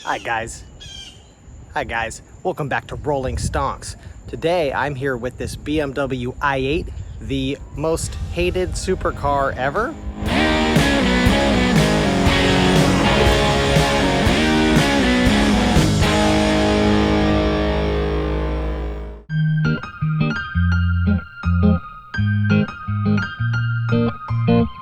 Hi guys, welcome back to Rolling Stonks. Today I'm here with this BMW i8, the most hated supercar ever.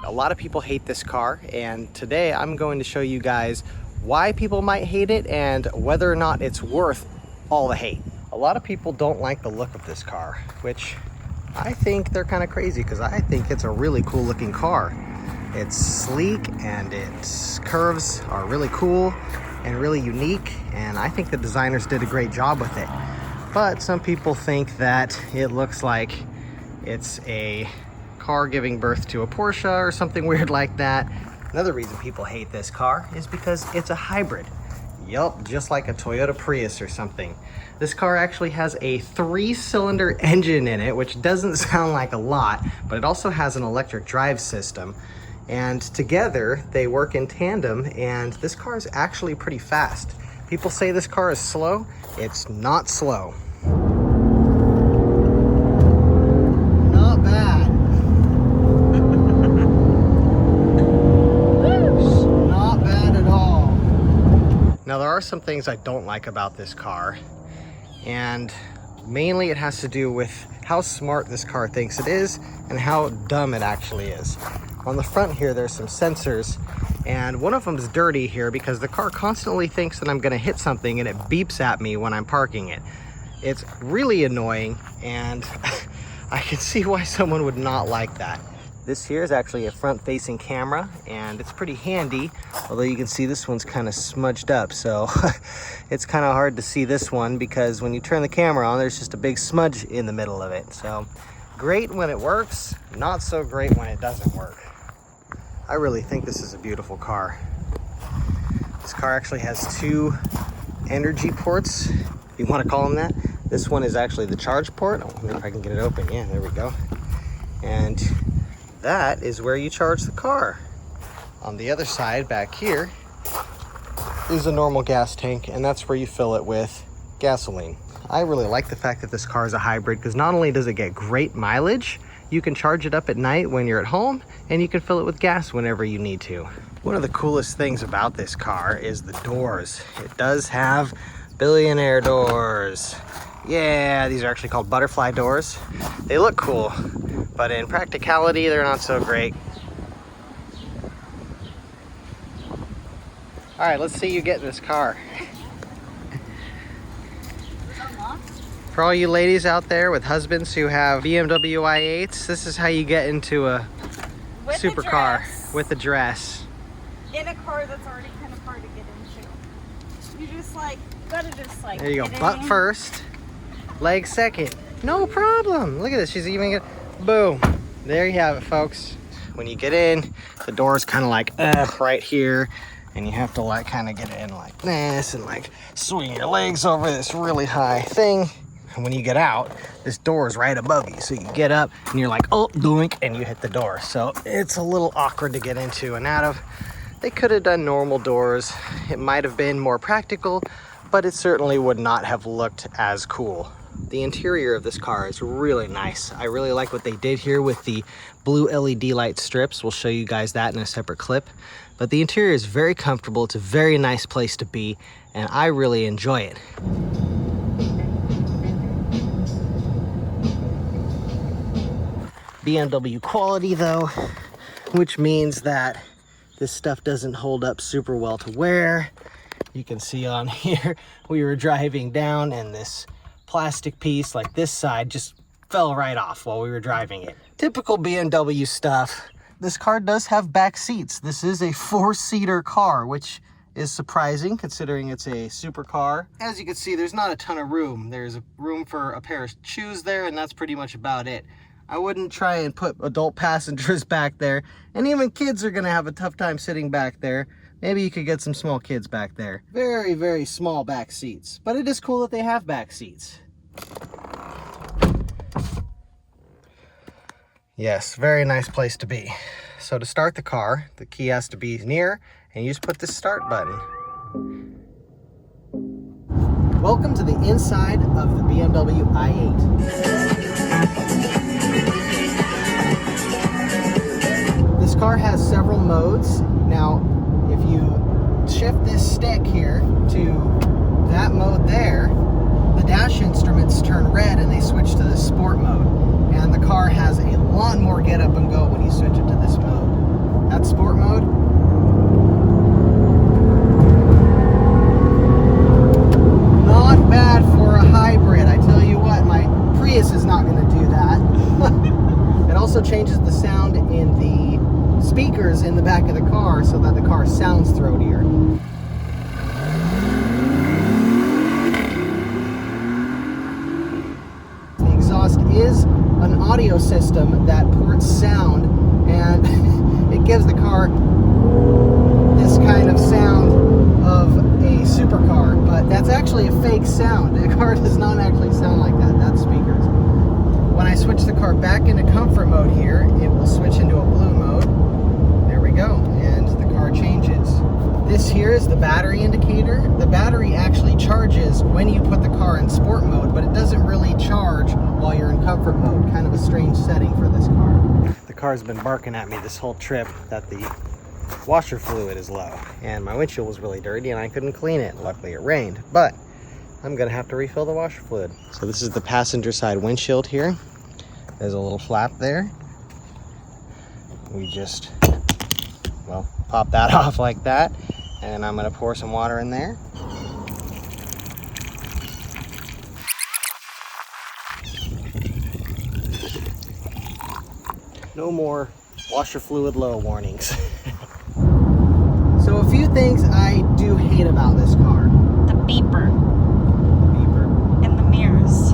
A lot of people hate this car, and today I'm going to show you guys why people might hate it and whether or not it's worth all the hate. A lot of people don't like the look of this car, which I think they're kind of crazy because I think it's a really cool looking car. It's sleek and its curves are really cool and really unique, and I think the designers did a great job with it. But some people think that it looks like it's a car giving birth to a Porsche or something weird like that. Another reason people hate this car is because it's a hybrid. Yup, just like a Toyota Prius or something. This car actually has a 3-cylinder engine in it, which doesn't sound like a lot, but it also has an electric drive system. And together they work in tandem, and this car is actually pretty fast. People say this car is slow. It's not slow. Not bad. Not bad at all. Now there are some things I don't like about this car, and mainly it has to do with how smart this car thinks it is and how dumb it actually is. On the front here there's some sensors, and one of them is dirty here because the car constantly thinks that I'm going to hit something and it beeps at me when I'm parking it. It's really annoying, and I can see why someone would not like that. This here is actually a front-facing camera, and it's pretty handy, although you can see this one's kind of smudged up, so it's kind of hard to see this one because when you turn the camera on, there's just a big smudge in the middle of it. So great when it works, not so great when it doesn't work. I really think this is a beautiful car. This car actually has 2 energy ports, if you want to call them that. This one is actually the charge port. I wonder if I can get it open. Yeah, there we go. And that is where you charge the car. On the other side back here is a normal gas tank, and that's where you fill it with gasoline. I really like the fact that this car is a hybrid because not only does it get great mileage, you can charge it up at night when you're at home, and you can fill it with gas whenever you need to. One of the coolest things about this car is the doors. It does have billionaire doors. Yeah, these are actually called butterfly doors. They look cool, but in practicality, they're not so great. All right, let's see you get in this car. For all you ladies out there with husbands who have BMW i8s, this is how you get into a supercar with a dress. In a car that's already kind of hard to get into. You just gotta There you go, butt first, leg second. No problem. Look at this, she's even boom. There you have it, folks. When you get in, the door's kind of like right here, and you have to kind of get in like this and swing your legs over this really high thing. And when you get out, this door is right above you. So you get up and you're like, oh, doink, and you hit the door. So it's a little awkward to get into and out of. They could have done normal doors. It might have been more practical, but it certainly would not have looked as cool. The interior of this car is really nice. I really like what they did here with the blue LED light strips. We'll show you guys that in a separate clip. But the interior is very comfortable. It's a very nice place to be, and I really enjoy it. BMW quality though, which means that this stuff doesn't hold up super well to wear. You can see on here, we were driving down and this plastic piece like this side just fell right off while we were driving it. Typical BMW stuff. This car does have back seats. This is a 4-seater car, which is surprising considering it's a supercar. As you can see, there's not a ton of room. There's a room for a pair of shoes there, and that's pretty much about it. I wouldn't try and put adult passengers back there, and even kids are gonna have a tough time sitting back there. Maybe you could get some small kids back there. Very, very small back seats, but it is cool that they have back seats. Yes, very nice place to be. So to start the car, the key has to be near, and you just put the start button. Welcome to the inside of the BMW i8. This car has several modes. Now, if you shift this stick here to that mode there, the dash instruments turn red and they switch to the sport mode. And the car has a lot more get up and go when you switch it to this mode. That's sport mode. Not bad for a hybrid. I tell you what, my Prius is not going to do that. It also changes the sound in the speakers in the back of the car so that the car sounds throatier. The exhaust is an audio system that ports sound, and it gives the car this kind of sound of a supercar, but that's actually a fake sound. The car does not actually sound like that. That's speakers. When I switch the car back into comfort mode here, it will switch into a blue mode. There we go, and the car changes. This here is the battery indicator. The battery actually charges when you put the car in sport mode, but it doesn't really charge while you're in comfort mode. Kind of a strange setting for this car. The car's been barking at me this whole trip that the washer fluid is low, and my windshield was really dirty and I couldn't clean it. Luckily it rained, but I'm gonna have to refill the washer fluid. So this is the passenger side windshield here. There's a little flap there. We just, well, pop that off like that, and I'm gonna pour some water in there. No more washer fluid low warnings. So a few things I do hate about this car. The beeper. The beeper. And the mirrors.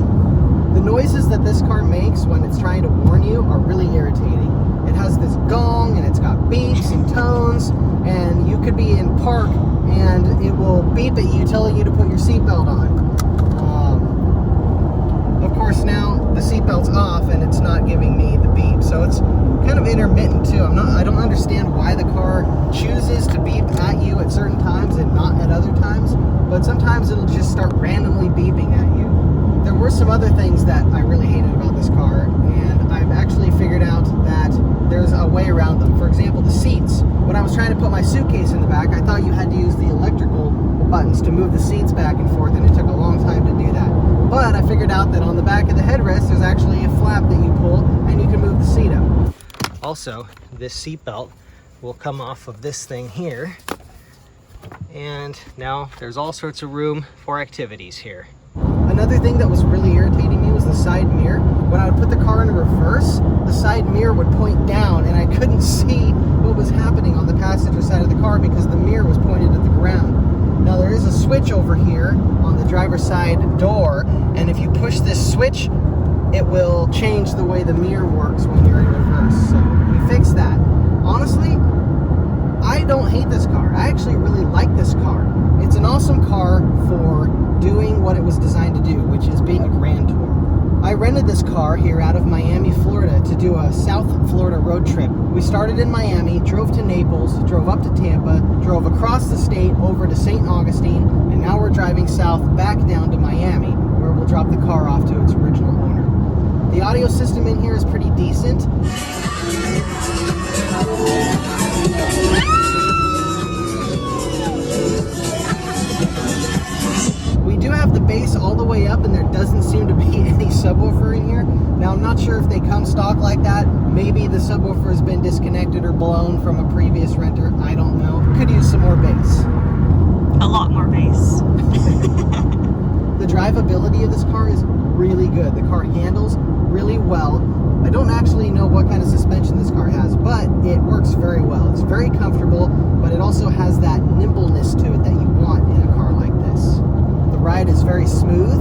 The noises that this car makes when it's trying to warn you are really irritating. It has this gong and it's got beeps and tones, and you could be in park and it will beep at you telling you to put your seatbelt on. Of course now the seatbelt's off and it's not giving me the beep, so it's kind of intermittent too. I don't understand why the car chooses to beep at you at certain times and not at other times, but sometimes it'll just start randomly beeping at you. There were some other things that I really hated about this car, and I've actually figured out that there's a way around them. For example, the seats. When I was trying to put my suitcase in the back, I thought you had to use the electrical buttons to move the seats back and forth, and it took a long time to do that. But I figured out that on the back of the headrest, there's actually a flap that you pull, and you can move the seat up. Also, this seat belt will come off of this thing here, and now there's all sorts of room for activities here. Another thing that was really irritating me was the side mirror. When I would put the car in reverse, the side mirror would point down and I couldn't see what was happening on the passenger side of the car because the mirror was pointed at the ground. Now there is a switch over here on the driver's side door, and if you push this switch, it will change the way the mirror works when you're in reverse. So we fixed that. Honestly, I don't hate this car. I actually really like this car. It's an awesome car for doing what it was designed to do, which is being a grand tour. I rented this car here out of Miami, Florida to do a South Florida road trip. We started in Miami, drove to Naples, drove up to Tampa, drove across the state over to St. Augustine, and now we're driving south back down to Miami, where we'll drop the car off to its original owner. The audio system in here is pretty decent. We do have the bass all the way up, and there doesn't seem to be any subwoofer in here. Now, I'm not sure if they come stock like that. Maybe the subwoofer has been disconnected or blown from a previous renter. I don't know. Could use some more bass. A lot more bass. The drivability of this car is really good. The car handles really well. I don't actually know what kind of suspension this car has, but it works very well. It's very comfortable, but it also has that nimbleness to it that you want in a car like this. The ride is very smooth,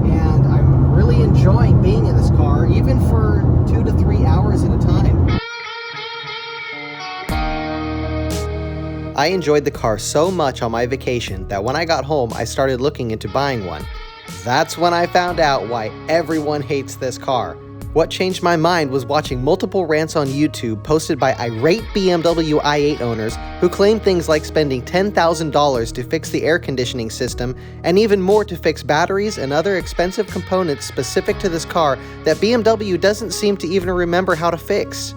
and I'm really enjoying being in this car, even for 2 to 3 hours at a time. I enjoyed the car so much on my vacation that when I got home, I started looking into buying one. That's when I found out why everyone hates this car. What changed my mind was watching multiple rants on YouTube posted by irate BMW i8 owners who claim things like spending $10,000 to fix the air conditioning system and even more to fix batteries and other expensive components specific to this car that BMW doesn't seem to even remember how to fix.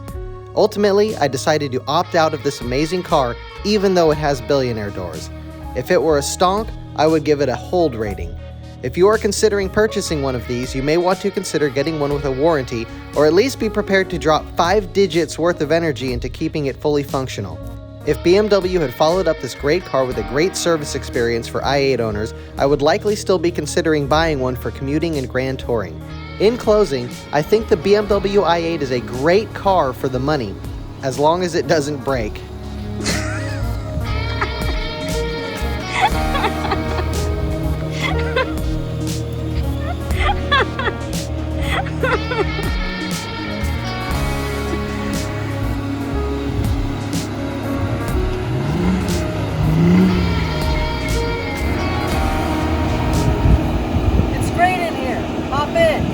Ultimately, I decided to opt out of this amazing car even though it has billionaire doors. If it were a stonk, I would give it a hold rating. If you are considering purchasing one of these, you may want to consider getting one with a warranty, or at least be prepared to drop 5 digits worth of energy into keeping it fully functional. If BMW had followed up this great car with a great service experience for i8 owners, I would likely still be considering buying one for commuting and grand touring. In closing, I think the BMW i8 is a great car for the money, as long as it doesn't break. It's great in here. Hop in.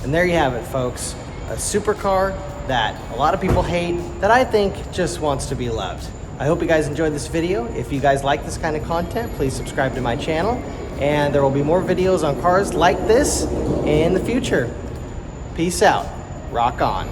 And there you have it, folks. A supercar that a lot of people hate, that I think just wants to be loved. I hope you guys enjoyed this video. If you guys like this kind of content, please subscribe to my channel. And there will be more videos on cars like this in the future. Peace out. Rock on.